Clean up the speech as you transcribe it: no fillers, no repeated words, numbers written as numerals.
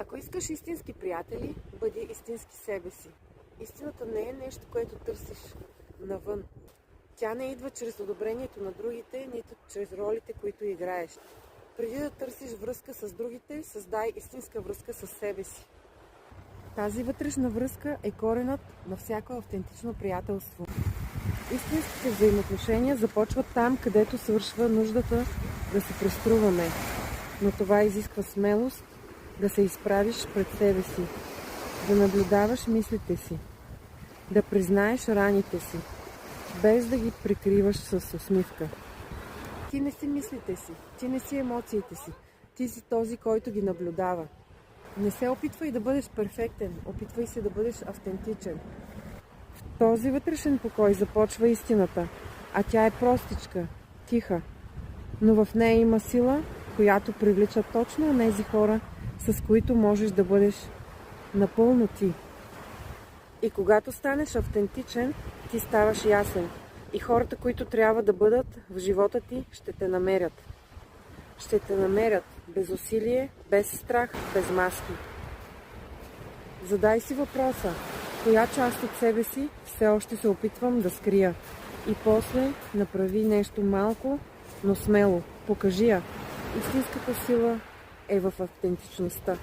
Ако искаш истински приятели, бъди истински себе си. Истината не е нещо, което търсиш навън. Тя не идва чрез одобрението на другите, нито чрез ролите, които играеш. Преди да търсиш връзка с другите, създай истинска връзка с себе си. Тази вътрешна връзка е коренът на всяко автентично приятелство. Истинските взаимоотношения започват там, където свършва нуждата да се преструваме. Но това изисква смелост да се изправиш пред себе си, да наблюдаваш мислите си, да признаеш раните си, без да ги прикриваш с усмивка. Ти не си мислите си, ти не си емоциите си, ти си този, който ги наблюдава. Не се опитвай да бъдеш перфектен, опитвай се да бъдеш автентичен. В този вътрешен покой започва истината, а тя е простичка, тиха, но в нея има сила, която привлича точно онези хора, с които можеш да бъдеш напълно ти. И когато станеш автентичен, ти ставаш ясен. И хората, които трябва да бъдат в живота ти, ще те намерят. Ще те намерят без усилие, без страх, без маски. Задай си въпроса, коя част от себе си все още се опитвам да скрия. И после направи нещо малко, но смело. Покажи я. Истинската сила е в автентичността.